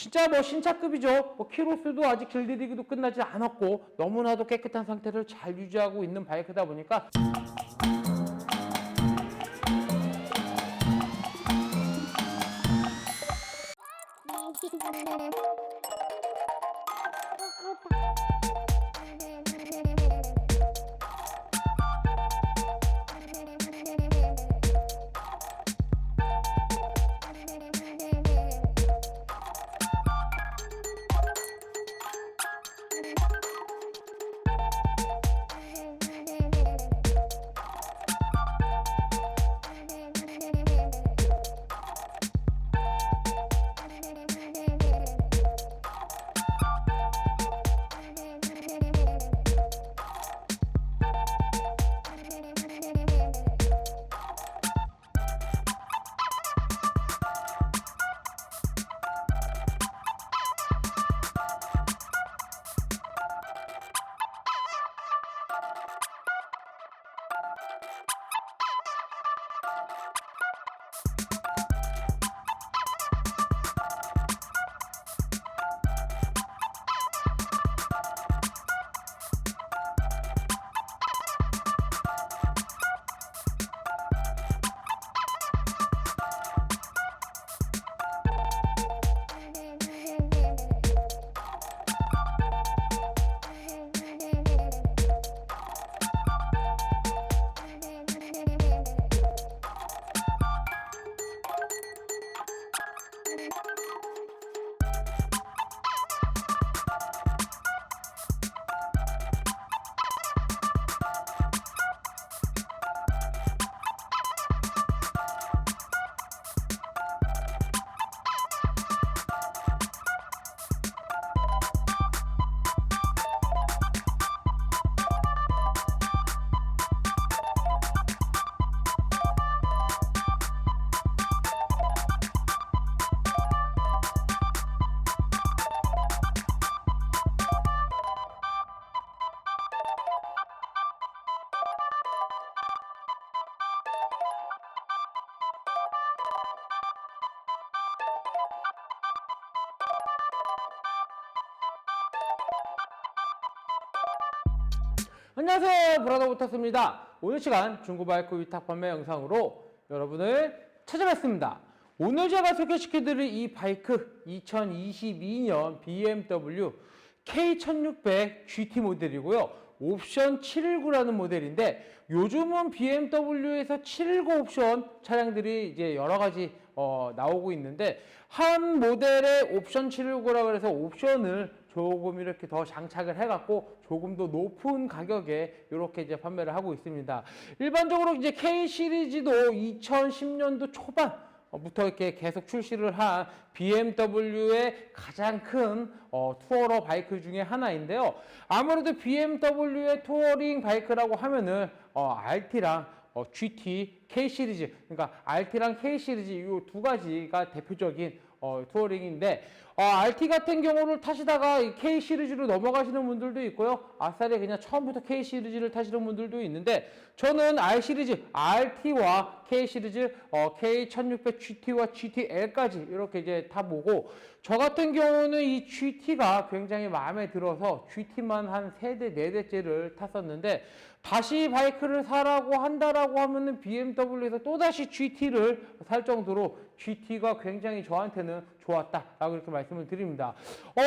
진짜 뭐 신차급이죠. 뭐 키로수도 아직 길들이기도 끝나지 않았고 너무나도 깨끗한 상태를 잘 유지하고 있는 바이크다 보니까 안녕하세요, 브라더부터스입니다. 오늘 시간 중고바이크 위탁 판매 영상으로 여러분을 찾아뵙습니다. 오늘 제가 소개시켜드릴 이 바이크 2022년 BMW K1600 GT 모델이고요. 옵션 719라는 모델인데 요즘은 BMW에서 719 옵션 차량들이 이제 여러 가지 나오고 있는데 한 모델의 옵션 719라고 해서 옵션을 조금 이렇게 더 장착을 해갖고 조금 더 높은 가격에 이렇게 이제 판매를 하고 있습니다. 일반적으로 이제 K 시리즈도 2010년도 초반부터 이렇게 계속 출시를 한 BMW의 가장 큰 투어러 바이크 중에 하나인데요. 아무래도 BMW의 투어링 바이크라고 하면은 RT랑 GT, K 시리즈, 그러니까 RT랑 K 시리즈 이 두 가지가 대표적인 투어링인데 RT 같은 경우를 타시다가 K 시리즈로 넘어가시는 분들도 있고요. 아싸리 그냥 처음부터 K 시리즈를 타시는 분들도 있는데 저는 R 시리즈, RT와 K 시리즈, K1600 GT와 GTL까지 이렇게 이제 타보고 저 같은 경우는 이 GT가 굉장히 마음에 들어서 GT만 한 3대, 4대째를 탔었는데 다시 바이크를 사라고 한다라고 하면은 BMW에서 또다시 GT를 살 정도로 GT가 굉장히 저한테는 좋았다라고 이렇게 말씀을 드립니다.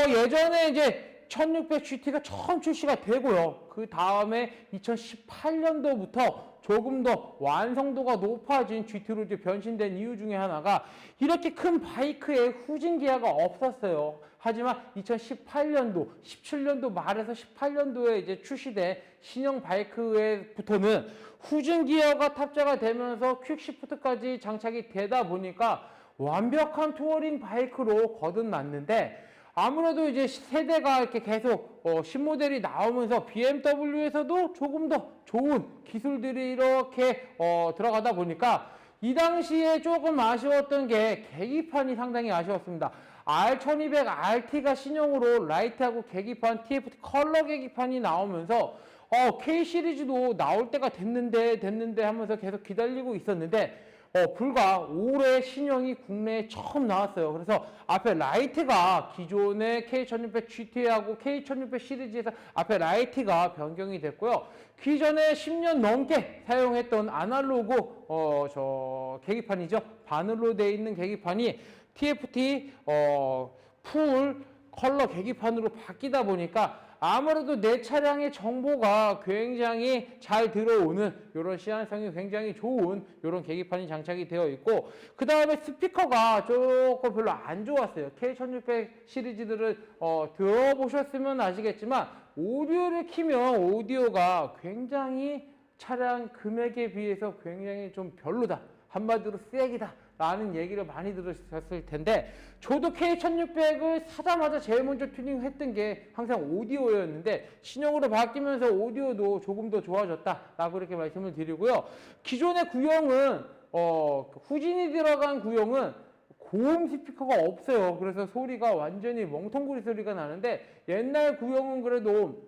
예전에 이제 1600 GT가 처음 출시가 되고요. 그 다음에 2018년도부터 조금 더 완성도가 높아진 GT로 이제 변신된 이유 중에 하나가 이렇게 큰 바이크에 후진 기어가 없었어요. 하지만 2018년도, 17년도 말에서 18년도에 이제 출시된 신형 바이크에부터는 후진 기어가 탑재가 되면서 퀵시프트까지 장착이 되다 보니까 완벽한 투어링 바이크로 거듭났는데 아무래도 이제 세대가 이렇게 계속 신모델이 나오면서 BMW에서도 조금 더 좋은 기술들이 이렇게 들어가다 보니까 이 당시에 조금 아쉬웠던 게 계기판이 상당히 아쉬웠습니다. R1200RT가 신형으로 라이트하고 계기판 TFT 컬러 계기판이 나오면서 K 시리즈도 나올 때가 됐는데 하면서 계속 기다리고 있었는데 불과 올해 신형이 국내에 처음 나왔어요. 그래서 앞에 라이트가 기존의 K1600 GT하고 K1600 시리즈에서 앞에 라이트가 변경이 됐고요. 기존에 10년 넘게 사용했던 아날로그 계기판이죠. 바늘로 되어 있는 계기판이 TFT 풀 컬러 계기판으로 바뀌다 보니까 아무래도 내 차량의 정보가 굉장히 잘 들어오는 이런 시안성이 굉장히 좋은 이런 계기판이 장착이 되어 있고, 그 다음에 스피커가 조금 별로 안 좋았어요. K1600 시리즈들을 들어보셨으면 아시겠지만 오디오를 키면 오디오가 굉장히 차량 금액에 비해서 굉장히 좀 별로다, 한마디로 쓰레기다 라는 얘기를 많이 들으셨을 텐데, 저도 K1600을 사자마자 제일 먼저 튜닝했던 게 항상 오디오였는데 신형으로 바뀌면서 오디오도 조금 더 좋아졌다라고 이렇게 말씀을 드리고요. 기존의 구형은 후진이 들어간 구형은 고음 스피커가 없어요. 그래서 소리가 완전히 멍텅구리 소리가 나는데, 옛날 구형은 그래도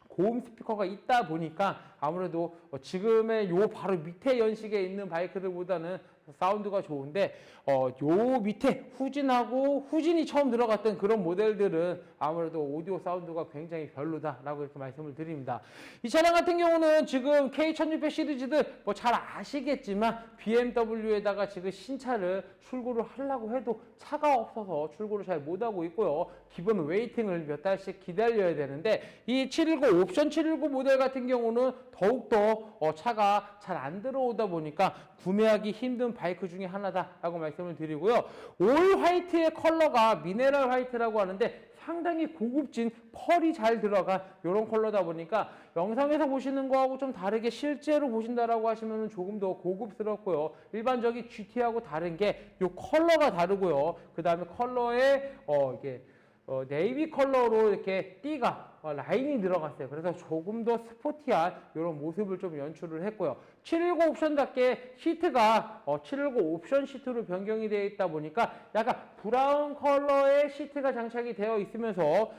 고음 스피커가 있다 보니까 아무래도 지금의 요 바로 밑에 연식에 있는 바이크들보다는 사운드가 좋은데, 요 밑에 후진이 처음 들어갔던 그런 모델들은 아무래도 오디오 사운드가 굉장히 별로다라고 이렇게 말씀을 드립니다. 이 차량 같은 경우는 지금 K1600 시리즈들 뭐 잘 아시겠지만 BMW에다가 지금 신차를 출고를 하려고 해도 차가 없어서 출고를 잘 못하고 있고요. 기본 웨이팅을 몇 달씩 기다려야 되는데, 이 719 옵션 719 모델 같은 경우는 더욱더 차가 잘 안 들어오다 보니까 구매하기 힘든 바이크 중에 하나다라고 말씀을 드리고요. 올 화이트의 컬러가 미네랄 화이트라고 하는데 상당히 고급진 펄이 잘 들어간 이런 컬러다 보니까 영상에서 보시는 거하고 좀 다르게 실제로 보신다라고 하시면 조금 더 고급스럽고요. 일반적인 GT하고 다른 게 이 컬러가 다르고요. 그 다음에 컬러에 이게 네이비 컬러로 이렇게 띠가 라인이 들어갔어요. 그래서 조금 더 스포티한 이런 모습을 좀 연출을 했고요. 719 옵션답게 시트가 719 옵션 시트로 변경이 되어 있다 보니까 약간 브라운 컬러의 시트가 장착이 되어 있으면서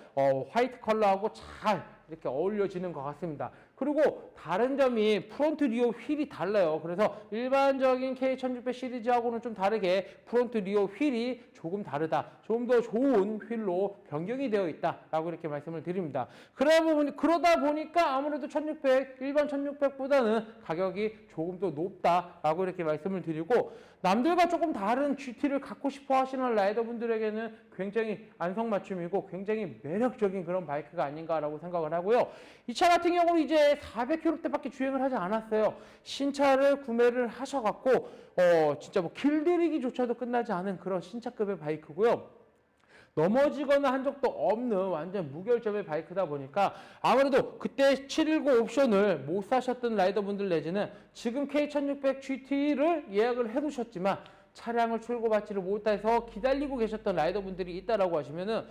화이트 컬러하고 잘 이렇게 어울려지는 것 같습니다. 그리고 다른 점이 프론트 리어 휠이 달라요. 그래서 일반적인 K1600 시리즈하고는 좀 다르게 프론트 리어 휠이 조금 다르다, 좀 더 좋은 휠로 변경이 되어 있다라고 이렇게 말씀을 드립니다. 그러다 보니까 아무래도 1600, 일반 1600보다는 가격이 조금 더 높다라고 이렇게 말씀을 드리고, 남들과 조금 다른 GT를 갖고 싶어 하시는 라이더분들에게는 굉장히 안성맞춤이고 굉장히 매력적인 그런 바이크가 아닌가라고 생각을 하고요. 이 차 같은 경우는 이제 400km대밖에 주행을 하지 않았어요. 신차를 구매를 하셔갖고 진짜 뭐 길들이기조차도 끝나지 않은 그런 신차급의 바이크고요. 넘어지거나 한 적도 없는 완전 무결점의 바이크다 보니까 아무래도 그때 719 옵션을 못 사셨던 라이더분들 내지는 지금 K1600 GT를 예약을 해두셨지만 차량을 출고받지를 못해서 기다리고 계셨던 라이더분들이 있다라고 하시면은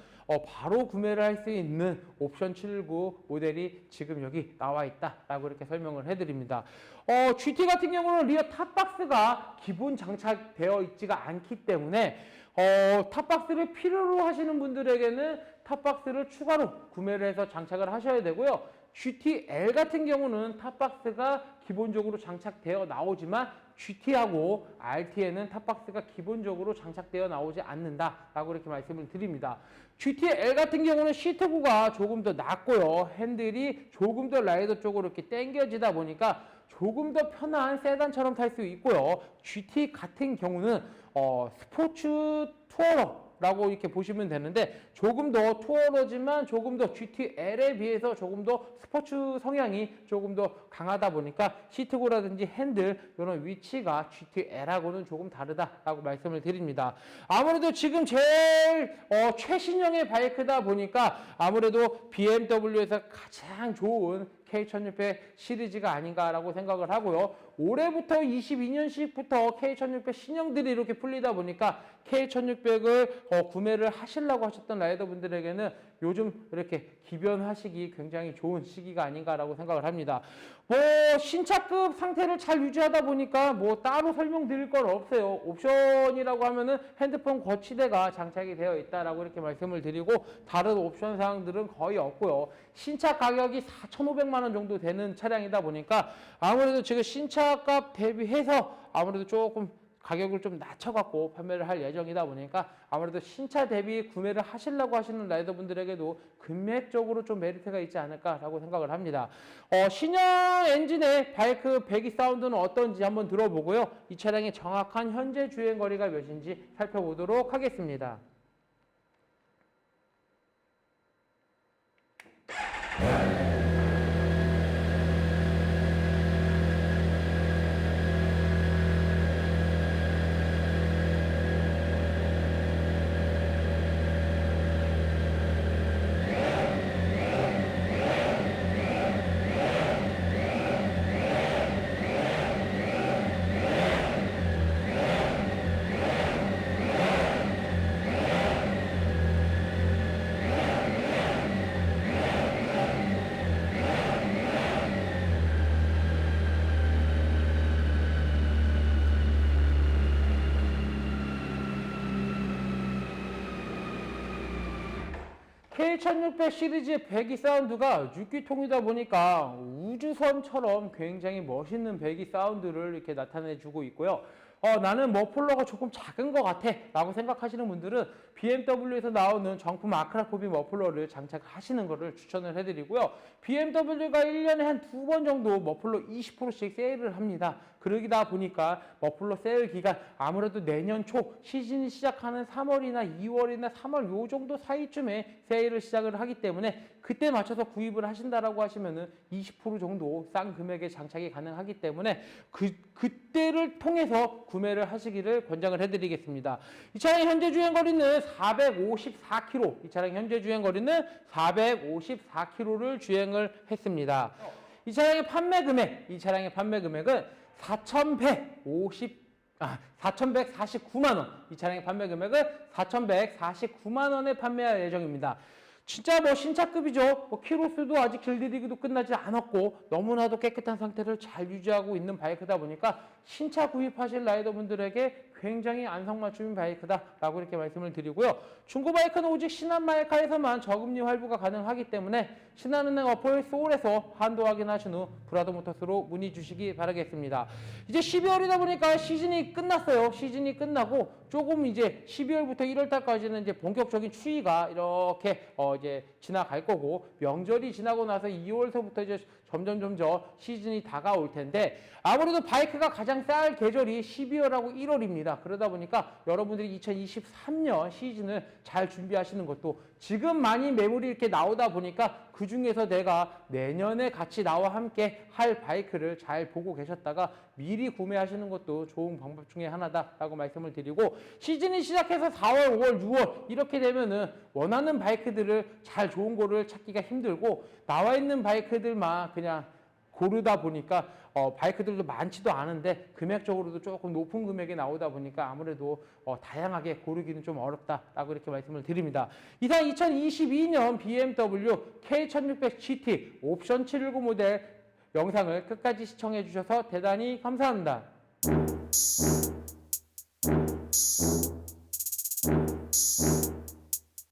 바로 구매를 할 수 있는 옵션 719 모델이 지금 여기 나와 있다라고 이렇게 설명을 해드립니다. GT 같은 경우는 리어 탑박스가 기본 장착되어 있지가 않기 때문에 탑박스를 필요로 하시는 분들에게는 탑박스를 추가로 구매를 해서 장착을 하셔야 되고요. GTL 같은 경우는 탑박스가 기본적으로 장착되어 나오지만 GT하고 RT에는 탑박스가 기본적으로 장착되어 나오지 않는다라고 이렇게 말씀을 드립니다. GTL 같은 경우는 시트구가 조금 더 낮고요. 핸들이 조금 더 라이더 쪽으로 이렇게 당겨지다 보니까 조금 더 편한 세단처럼 탈 수 있고요. GT 같은 경우는 스포츠 투어러라고 이렇게 보시면 되는데, 조금 더 투어러지만 조금 더 GTL에 비해서 조금 더 스포츠 성향이 조금 더 강하다 보니까 시트고라든지 핸들 이런 위치가 GTL하고는 조금 다르다라고 말씀을 드립니다. 아무래도 지금 제일 최신형의 바이크다 보니까 아무래도 BMW에서 가장 좋은 K1600 시리즈가 아닌가라고 생각을 하고요. 올해부터 22년식부터 K1600 신형들이 이렇게 풀리다 보니까 K1600을 구매를 하시려고 하셨던 라이더분들에게는 요즘 이렇게 기변하시기 굉장히 좋은 시기가 아닌가라고 생각을 합니다. 뭐 신차급 상태를 잘 유지하다 보니까 뭐 따로 설명드릴 건 없어요. 옵션이라고 하면은 핸드폰 거치대가 장착이 되어 있다라고 이렇게 말씀을 드리고, 다른 옵션 사항들은 거의 없고요. 신차 가격이 4,500만 원 정도 되는 차량이다 보니까 아무래도 지금 신차값 대비해서 아무래도 조금 가격을 좀 낮춰갖고 판매를 할 예정이다 보니까 아무래도 신차 대비 구매를 하시려고 하시는 라이더분들에게도 금액적으로 좀 메리트가 있지 않을까라고 생각을 합니다. 신형 엔진의 바이크 배기 사운드는 어떤지 한번 들어보고요. 이 차량의 정확한 현재 주행 거리가 몇인지 살펴보도록 하겠습니다. K1600 시리즈의 배기 사운드가 6기통이다 보니까 우주선처럼 굉장히 멋있는 배기 사운드를 이렇게 나타내주고 있고요. 나는 머플러가 조금 작은 것 같아 라고 생각하시는 분들은 BMW에서 나오는 정품 아크라코비 머플러를 장착하시는 것을 추천을 해드리고요. BMW가 1년에 한 2번 정도 머플러 20%씩 세일을 합니다. 그러다 보니까 머플러 세일 기간 아무래도 내년 초 시즌이 시작하는 3월이나 2월이나 3월 요 정도 사이쯤에 세일을 시작을 하기 때문에 그때 맞춰서 구입을 하신다라고 하시면은 20% 정도 싼 금액에 장착이 가능하기 때문에 그때를 통해서 구매를 하시기를 권장을 해드리겠습니다. 이 차량 현재 주행 거리는 454km, 이 차량 현재 주행 거리는 454km를 주행을 했습니다. 이 차량의 판매 금액은 4,149만 원. 이 차량의 판매 금액은 4,149만 원에 판매할 예정입니다. 진짜 신차급이죠. 키로수도 아직 길들이기도 끝나지 않았고 너무나도 깨끗한 상태를 잘 유지하고 있는 바이크다 보니까 신차 구입하실 라이더분들에게 굉장히 안성맞춤인 바이크다라고 이렇게 말씀을 드리고요. 중고 바이크는 오직 신한마이카에서만 저금리 활부가 가능하기 때문에 신한은행 어플 소울에서 한도 확인하신 후 브라더모터스로 문의 주시기 바라겠습니다. 이제 12월이다 보니까 시즌이 끝났어요. 시즌이 끝나고 조금 이제 12월부터 1월달까지는 이제 본격적인 추위가 이렇게 이제 지나갈 거고 명절이 지나고 나서 2월서부터 이제 점점 시즌이 다가올 텐데 아무래도 바이크가 가장 쌀 계절이 12월하고 1월입니다. 그러다 보니까 여러분들이 2023년 시즌을 잘 준비하시는 것도 지금 많이 매물이 이렇게 나오다 보니까 그 중에서 내가 내년에 같이 나와 함께 할 바이크를 잘 보고 계셨다가 미리 구매하시는 것도 좋은 방법 중에 하나다라고 말씀을 드리고 시즌이 시작해서 4월, 5월, 6월 이렇게 되면은 원하는 바이크들을 잘 좋은 거를 찾기가 힘들고 나와 있는 바이크들만 그냥 고르다 보니까 바이크들도 많지도 않은데 금액적으로도 조금 높은 금액이 나오다 보니까 아무래도 다양하게 고르기는 좀 어렵다라고 이렇게 말씀을 드립니다. 이상 2022년 BMW K1600 GT 옵션 719 모델 영상을 끝까지 시청해 주셔서 대단히 감사합니다.